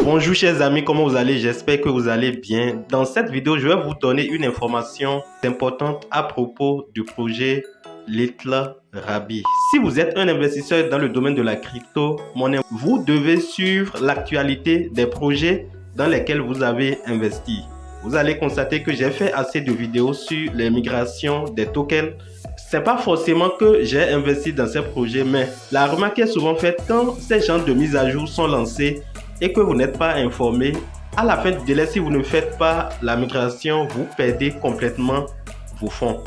Bonjour chers amis, comment vous allez? J'espère que vous allez bien. Dans cette vidéo, je vais vous donner une information importante à propos du projet Little Rabi. Si vous êtes un investisseur dans le domaine de la crypto-monnaie, vous devez suivre l'actualité des projets dans lesquels vous avez investi. Vous allez constater que j'ai fait assez de vidéos sur les migrations des tokens. C'est pas forcément que j'ai investi dans ces projets, mais la remarque est souvent faite quand ces genres de mises à jour sont lancées et que vous n'êtes pas informé, à la fin du délai, si vous ne faites pas la migration, vous perdez complètement vos fonds.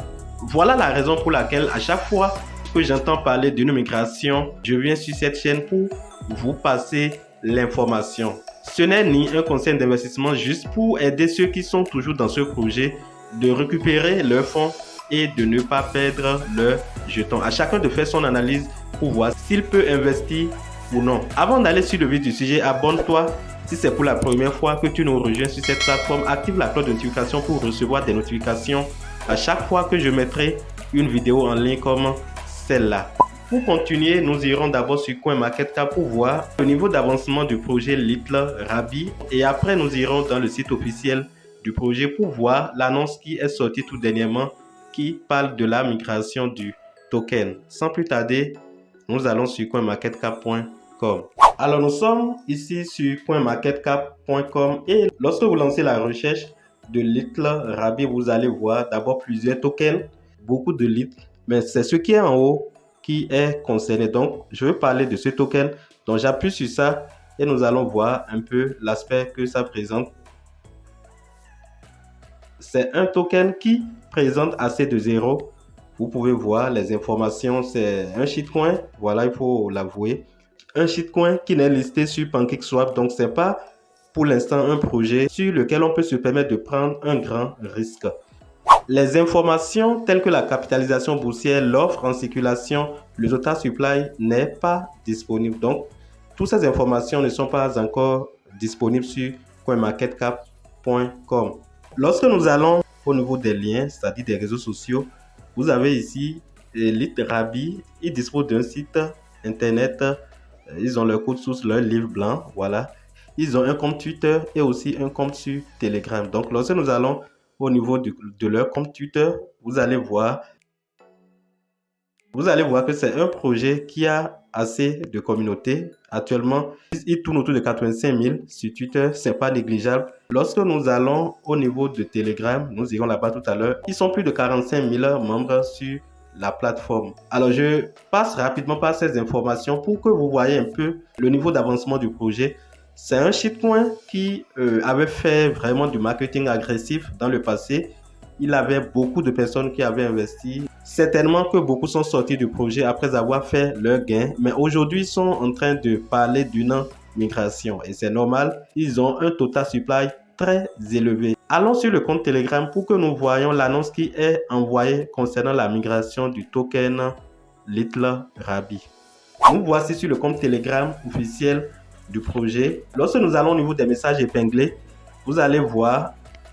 Voilà la raison pour laquelle à chaque fois que j'entends parler d'une migration, je viens sur cette chaîne pour vous passer l'information. Ce n'est ni un conseil d'investissement, juste pour aider ceux qui sont toujours dans ce projet de récupérer leurs fonds et de ne pas perdre leurs jetons. À chacun de faire son analyse pour voir s'il peut investir ou non. Avant d'aller sur le vif du sujet, abonne-toi si c'est pour la première fois que tu nous rejoins sur cette plateforme. Active la cloche de notification pour recevoir des notifications à chaque fois que je mettrai une vidéo en ligne comme celle-là. Pour continuer, nous irons d'abord sur CoinMarketCap pour voir le niveau d'avancement du projet Little Rabi et après nous irons dans le site officiel du projet pour voir l'annonce qui est sortie tout dernièrement qui parle de la migration du token. Sans plus tarder, nous allons sur coinmarketcap.com. Alors nous sommes ici sur coinmarketcap.com et lorsque vous lancez la recherche de Little Rabi, vous allez voir d'abord plusieurs tokens, beaucoup de Little, mais c'est ce qui est en haut qui est concerné. Donc je vais parler de ce token, donc j'appuie sur ça et nous allons voir un peu l'aspect que ça présente. C'est un token qui présente assez de zéro. Vous pouvez voir les informations, c'est un shitcoin, voilà, il faut l'avouer. Un shitcoin qui n'est listé sur PancakeSwap, donc c'est pas pour l'instant un projet sur lequel on peut se permettre de prendre un grand risque. Les informations telles que la capitalisation boursière, l'offre en circulation, le total supply n'est pas disponible. Donc, toutes ces informations ne sont pas encore disponibles sur coinmarketcap.com. Lorsque nous allons au niveau des liens, c'est-à-dire des réseaux sociaux, vous avez ici Little Rabi. Ils disposent d'un site internet. Ils ont leur code source, leur livre blanc. Voilà. Ils ont un compte Twitter et aussi un compte sur Telegram. Donc, lorsque nous allons au niveau de leur compte Twitter, vous allez voir que c'est un projet qui a assez de communauté. Actuellement, il tourne autour de 85 000 sur Twitter. C'est pas négligeable. Lorsque nous allons au niveau de Telegram, nous irons là-bas tout à l'heure. Ils sont plus de 45 000 membres sur la plateforme. Alors, je passe rapidement par ces informations pour que vous voyez un peu le niveau d'avancement du projet. C'est un shitcoin qui avait fait vraiment du marketing agressif dans le passé. Il avait beaucoup de personnes qui avaient investi. Certainement que beaucoup sont sortis du projet après avoir fait leur gain. Mais aujourd'hui, ils sont en train de parler d'une migration. Et c'est normal, ils ont un total supply très élevé. Allons sur le compte Telegram pour que nous voyons l'annonce qui est envoyée concernant la migration du token Little Rabi. Nous voici sur le compte Telegram officiel du projet. Lorsque nous allons au niveau des messages épinglés, vous allez voir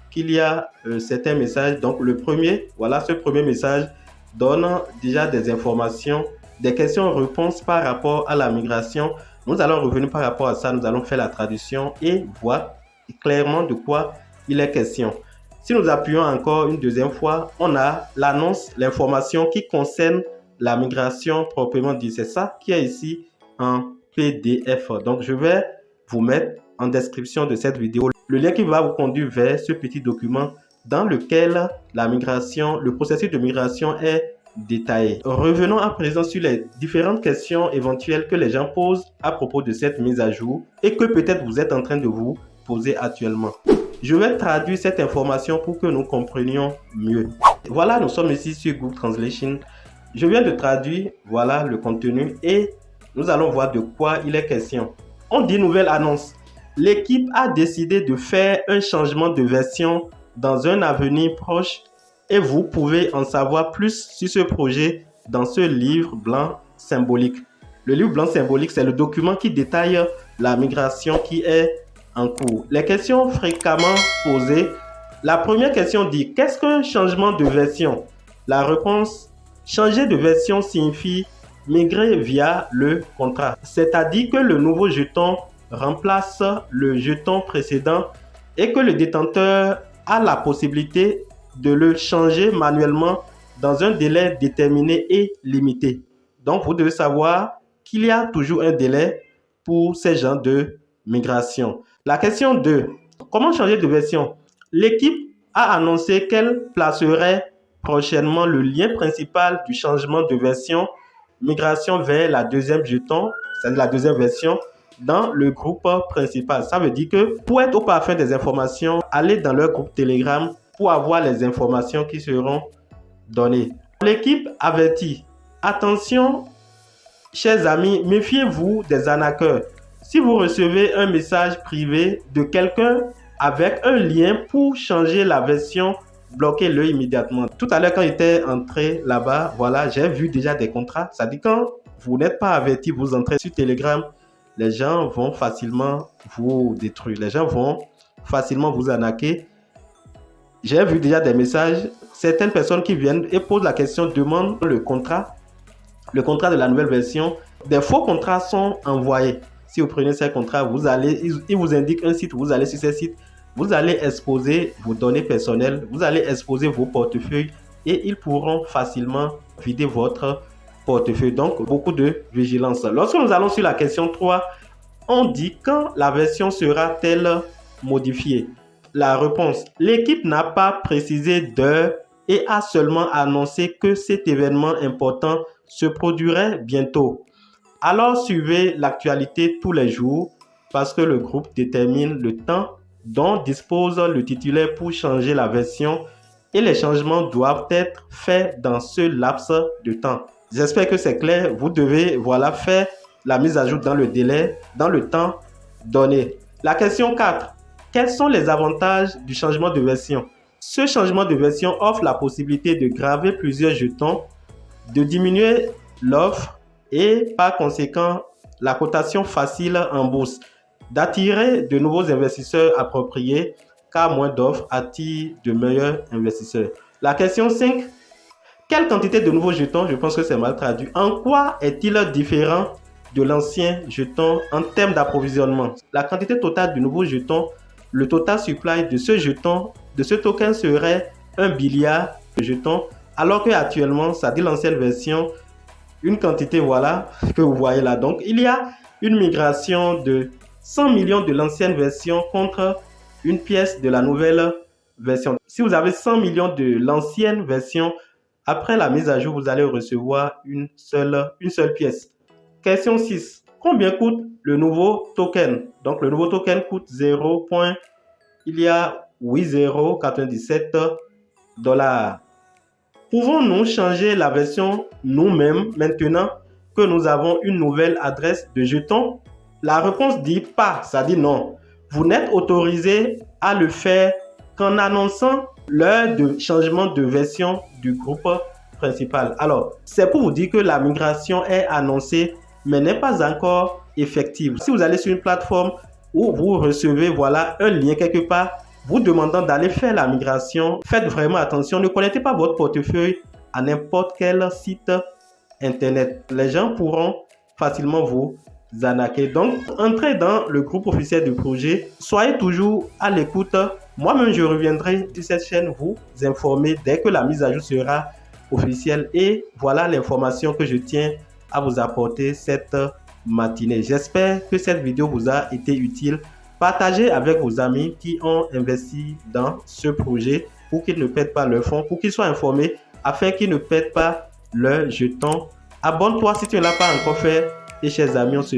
qu'il y a certains messages. Donc le premier, voilà, ce premier message donne déjà des informations, des questions-réponses par rapport à la migration. Nous allons revenir par rapport à ça, nous allons faire la traduction et voir clairement de quoi il est question. Si nous appuyons encore une deuxième fois, on a l'annonce, l'information qui concerne la migration proprement dit. C'est ça qui est ici en PDF. Donc je vais vous mettre en description de cette vidéo le lien qui va vous conduire vers ce petit document dans lequel la migration, le processus de migration est détaillé. Revenons à présent sur les différentes questions éventuelles que les gens posent à propos de cette mise à jour et que peut-être vous êtes en train de vous poser actuellement. Je vais traduire cette information pour que nous comprenions mieux. Voilà, nous sommes ici sur Google Translation. Je viens de traduire, voilà le contenu et nous allons voir de quoi il est question. On dit nouvelle annonce. L'équipe a décidé de faire un changement de version dans un avenir proche et vous pouvez en savoir plus sur ce projet dans ce livre blanc symbolique. Le livre blanc symbolique, c'est le document qui détaille la migration qui est en cours. Les questions fréquemment posées. La première question dit: qu'est-ce qu'un changement de version? La réponse: changer de version signifie migrer via le contrat. C'est-à-dire que le nouveau jeton remplace le jeton précédent et que le détenteur a la possibilité de le changer manuellement dans un délai déterminé et limité. Donc, vous devez savoir qu'il y a toujours un délai pour ces genres de migration. La question 2. Comment changer de version? L'équipe a annoncé qu'elle placerait prochainement le lien principal du changement de version migration vers la deuxième jeton, c'est-à-dire la deuxième version, dans le groupe principal. Ça veut dire que pour être au parfum des informations, allez dans leur groupe Telegram pour avoir les informations qui seront données. L'équipe avertit. Attention, chers amis, méfiez-vous des arnaqueurs. Si vous recevez un message privé de quelqu'un avec un lien pour changer la version, bloquez-le immédiatement. Tout à l'heure, quand j'étais entré là-bas, voilà, j'ai vu déjà des contrats. Ça dit quand vous n'êtes pas averti, vous entrez sur Telegram, les gens vont facilement vous détruire. Les gens vont facilement vous arnaquer. J'ai vu déjà des messages. Certaines personnes qui viennent et posent la question, demandent le contrat de la nouvelle version. Des faux contrats sont envoyés. Si vous prenez ces contrats, ils vous indiquent un site, vous allez sur ces sites, vous allez exposer vos données personnelles, vous allez exposer vos portefeuilles et ils pourront facilement vider votre portefeuille. Donc, beaucoup de vigilance. Lorsque nous allons sur la question 3, on dit quand la version sera-t-elle modifiée? La réponse, l'équipe n'a pas précisé d'heure et a seulement annoncé que cet événement important se produirait bientôt. Alors suivez l'actualité tous les jours parce que le groupe détermine le temps dont dispose le titulaire pour changer la version et les changements doivent être faits dans ce laps de temps. J'espère que c'est clair. Vous devez faire la mise à jour dans le délai, dans le temps donné. La question 4. Quels sont les avantages du changement de version? Ce changement de version offre la possibilité de graver plusieurs jetons, de diminuer l'offre et par conséquent la cotation facile en bourse, d'attirer de nouveaux investisseurs appropriés car moins d'offres attirent de meilleurs investisseurs. La question 5. Quelle quantité de nouveaux jetons? Je pense que c'est mal traduit. En quoi est-il différent de l'ancien jeton en termes d'approvisionnement? La quantité totale de nouveaux jetons, le total supply de ce jeton, de ce token serait 1 billiard de jetons, alors qu'actuellement, ça dit l'ancienne version, une quantité que vous voyez là. Donc, il y a une migration de 100 millions de l'ancienne version contre une pièce de la nouvelle version. Si vous avez 100 millions de l'ancienne version, après la mise à jour, vous allez recevoir une seule pièce. Question 6. Combien coûte le nouveau token? Donc, le nouveau token coûte 0,8097 $. Pouvons-nous changer la version nous-mêmes maintenant que nous avons une nouvelle adresse de jetons? La réponse dit pas, ça dit non. Vous n'êtes autorisé à le faire qu'en annonçant l'heure de changement de version du groupe principal. Alors, c'est pour vous dire que la migration est annoncée, mais n'est pas encore effective. Si vous allez sur une plateforme où vous recevez un lien quelque part, vous demandant d'aller faire la migration, faites vraiment attention. Ne connectez pas votre portefeuille à n'importe quel site internet. Les gens pourront facilement vous arnaquer. Donc, entrez dans le groupe officiel du projet. Soyez toujours à l'écoute. Moi-même, je reviendrai sur cette chaîne vous informer dès que la mise à jour sera officielle. Et voilà l'information que je tiens à vous apporter cette matinée. J'espère que cette vidéo vous a été utile. Partagez avec vos amis qui ont investi dans ce projet pour qu'ils ne perdent pas leurs fonds, pour qu'ils soient informés afin qu'ils ne perdent pas leurs jetons. Abonne-toi si tu ne l'as pas encore fait. Et chers amis, on se